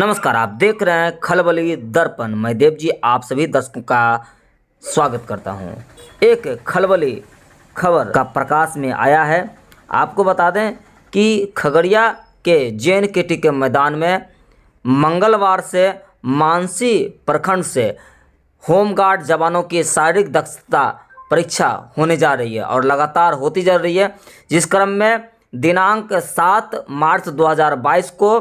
नमस्कार, आप देख रहे हैं खलबली दर्पण। मैं देव जी आप सभी दर्शकों का स्वागत करता हूं। एक खलबली खबर का प्रकाश में आया है। आपको बता दें कि खगड़िया के JNKT के मैदान में मंगलवार से मानसी प्रखंड से होमगार्ड जवानों की शारीरिक दक्षता परीक्षा होने जा रही है और लगातार होती जा रही है, जिस क्रम में दिनांक 7 मार्च 2022 को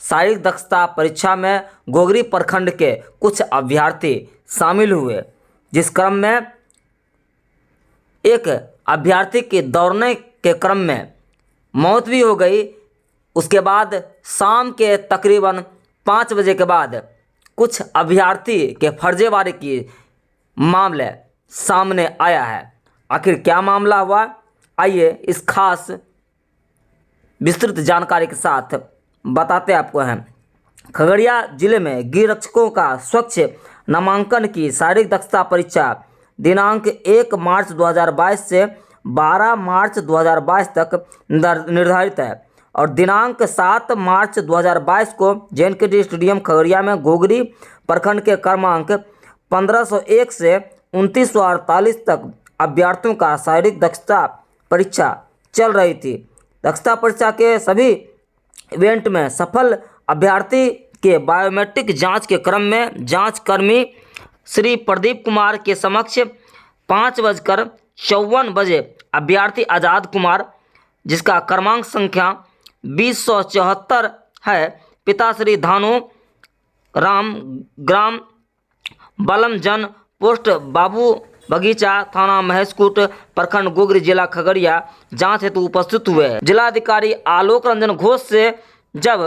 शारीरिक दक्षता परीक्षा में गोगरी प्रखंड के कुछ अभ्यर्थी शामिल हुए, जिस क्रम में एक अभ्यर्थी की दौड़ने के क्रम में मौत भी हो गई। उसके बाद शाम के तकरीबन 5 बजे के बाद कुछ अभ्यर्थी के फर्जीवाड़े की मामले सामने आया है। आखिर क्या मामला हुआ, आइए इस खास विस्तृत जानकारी के साथ बताते आपको हैं। खगड़िया जिले में गृहरक्षकों का स्वच्छ नामांकन की शारीरिक दक्षता परीक्षा दिनांक 1 मार्च 2022 से 12 मार्च 2022 तक निर्धारित है और दिनांक 7 मार्च 2022 को JNKT स्टेडियम खगड़िया में गोगरी प्रखंड के क्रमांक 1501 से 2948 तक अभ्यर्थियों का शारीरिक दक्षता परीक्षा चल रही थी। दक्षता परीक्षा के सभी इवेंट में सफल अभ्यर्थी के बायोमेट्रिक जांच के क्रम में जांच कर्मी श्री प्रदीप कुमार के समक्ष 5:54 बजे अभ्यर्थी आज़ाद कुमार, जिसका क्रमांक संख्या 2074 है, पिता श्री धानु राम, ग्राम बलमजन, पोस्ट बाबू बगीचा, थाना महेशकूट, प्रखंड गोगरी, जिला खगड़िया जांच हेतु उपस्थित हुए। जिलाधिकारी आलोक रंजन घोष से जब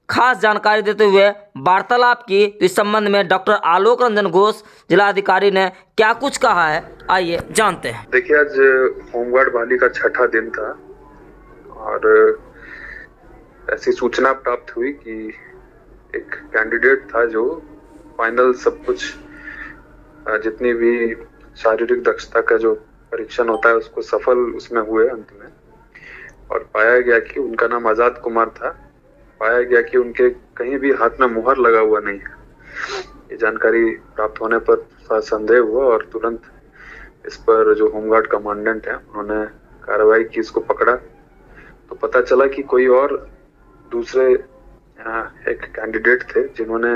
खास जानकारी देते हुए वार्तालाप की, इस संबंध में डॉक्टर आलोक रंजन घोष जिलाधिकारी ने क्या कुछ कहा है, आइए जानते हैं। देखिए, आज होमगार्ड बहाली का 6ठा दिन था और ऐसी सूचना प्राप्त हुई कि एक कैंडिडेट था जो फाइनल सब कुछ जितनी भी शारीरिक दक्षता का जो परीक्षण होता है उसको सफल उसमें हुए अंत में, और पाया गया कि उनका नाम आज़ाद कुमार था। पाया गया कि उनके कहीं भी हाथ में मुहर लगा हुआ नहीं है। ये जानकारी प्राप्त होने पर संदेह हुआ और तुरंत इस पर जो होमगार्ड कमांडेंट है उन्होंने कार्रवाई की, इसको पकड़ा तो पता चला कि कोई और दूसरे एक कैंडिडेट थे जिन्होंने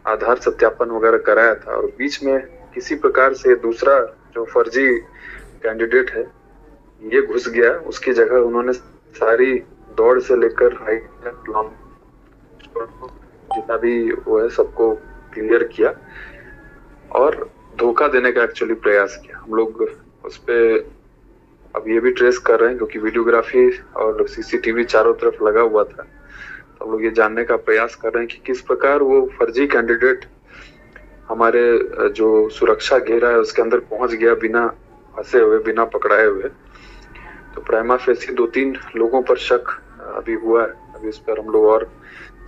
आधार सत्यापन वगैरह कराया था और बीच में किसी प्रकार से दूसरा जो फर्जी कैंडिडेट है ये घुस गया। उसकी जगह उन्होंने सारी दौड़ से लेकर जितना भी वो है सबको क्लियर किया और धोखा देने का एक्चुअली प्रयास किया। हम लोग उस पे अब ये भी ट्रेस कर रहे हैं क्योंकि वीडियोग्राफी और CCTV चारों तरफ लगा हुआ था, तो हम लोग ये जानने का प्रयास कर रहे हैं कि किस प्रकार वो फर्जी कैंडिडेट हमारे जो सुरक्षा घेरा है उसके अंदर पहुंच गया बिना फंसे हुए, बिना पकड़ाए हुए। तो प्राइमा फेसी 2-3 लोगों पर शक अभी हुआ है। अभी इस पर हम लोग और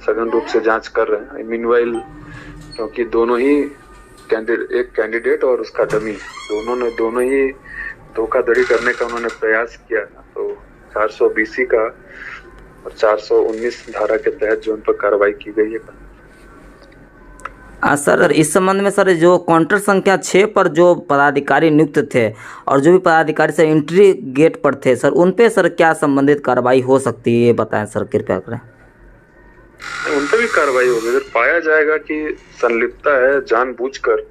सघन रूप से जांच कर रहे हैं। मीनवाइल क्योंकि दोनों ही एक कैंडिडेट और उसका डमी दोनों ही धोखाधड़ी करने का उन्होंने प्रयास किया, तो 420 का और 419 धारा के तहत जो उन पर कार्रवाई की गई है। सर, इस संबंध में सर जो काउंटर संख्या 6 पर जो पदाधिकारी नियुक्त थे और जो भी पदाधिकारी सर एंट्री गेट पर थे सर, उन पे सर क्या संबंधित कार्रवाई हो सकती है, ये बताएं सर कृपया करें। उन पे भी कार्रवाई होगी अगर पाया जाएगा कि संलिप्तता है, जानबूझकर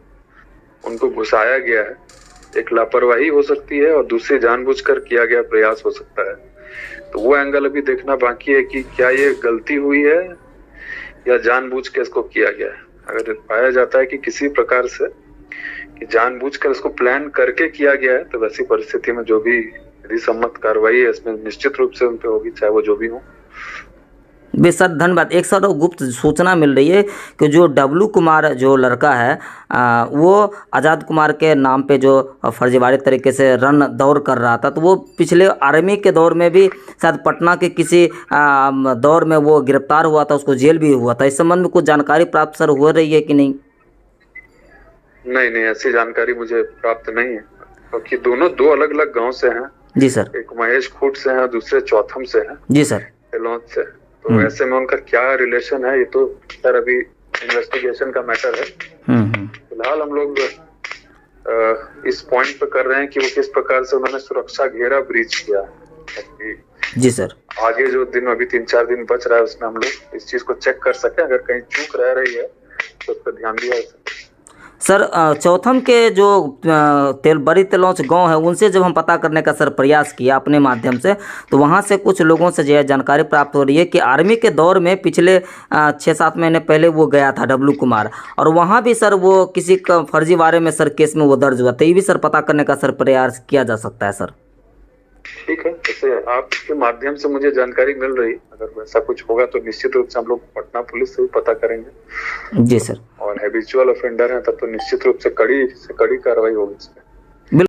उनको घुसाया गया है। एक लापरवाही हो सकती है और दूसरी जानबूझकर किया गया प्रयास हो सकता है। तो वो एंगल अभी देखना बाकी है कि क्या ये गलती हुई है या जानबूझ के इसको किया गया है। अगर पाया जाता है कि किसी प्रकार से कि जानबूझकर इसको प्लान करके किया गया है, तो वैसी परिस्थिति में जो भी विधि सम्मत कार्रवाई है इसमें निश्चित रूप से उन पे होगी, चाहे वो जो भी हो। बेसर धन्यवाद। एक सर गुप्त सूचना मिल रही है कि जो डब्लू कुमार जो लड़का है वो आज़ाद कुमार के नाम पे जो फर्जीवाड़े तरीके से रन दौड़ कर रहा था, तो वो पिछले आर्मी के दौर में भी शायद पटना के किसी दौर में वो गिरफ्तार हुआ था, उसको जेल भी हुआ था। इस संबंध में कुछ जानकारी प्राप्त सर हो रही है कि नहीं? नहीं, ऐसी जानकारी मुझे प्राप्त नहीं है क्योंकि दोनों 2 अलग-अलग गाँव से हैं। जी सर। एक महेश खूट से है, दूसरे चौथम से है। जी सर। से तो ऐसे में उनका क्या रिलेशन है, ये तो सर अभी इन्वेस्टिगेशन का मैटर है। फिलहाल हम लोग इस पॉइंट पे कर रहे हैं कि वो किस प्रकार से उन्होंने सुरक्षा घेरा ब्रीच किया। जी सर। आगे जो दिन अभी 3-4 दिन बच रहा है उसमें हम लोग इस चीज को चेक कर सके, अगर कहीं चूक रह रही है तो उस पर ध्यान दिया जा सके। सर चौथम के जो बड़ी तेलौच गांव है उनसे जब हम पता करने का सर प्रयास किया अपने माध्यम से, तो वहां से कुछ लोगों से जो है जानकारी प्राप्त हो रही है कि आर्मी के दौर में पिछले 6-7 महीने पहले वो गया था डब्लू कुमार, और वहां भी सर वो किसी का फर्जीवाड़े में सर केस में वो दर्ज हुआ, तो ये भी सर पता करने का सर प्रयास किया जा सकता है सर। ठीक है, जैसे आपके माध्यम से मुझे जानकारी मिल रही, अगर वैसा कुछ होगा तो निश्चित रूप से हम लोग पटना पुलिस से भी पता करेंगे। जी सर। और हैबिचुअल ऑफेंडर है तब तो निश्चित रूप से कड़ी कार्रवाई होगी इसमें।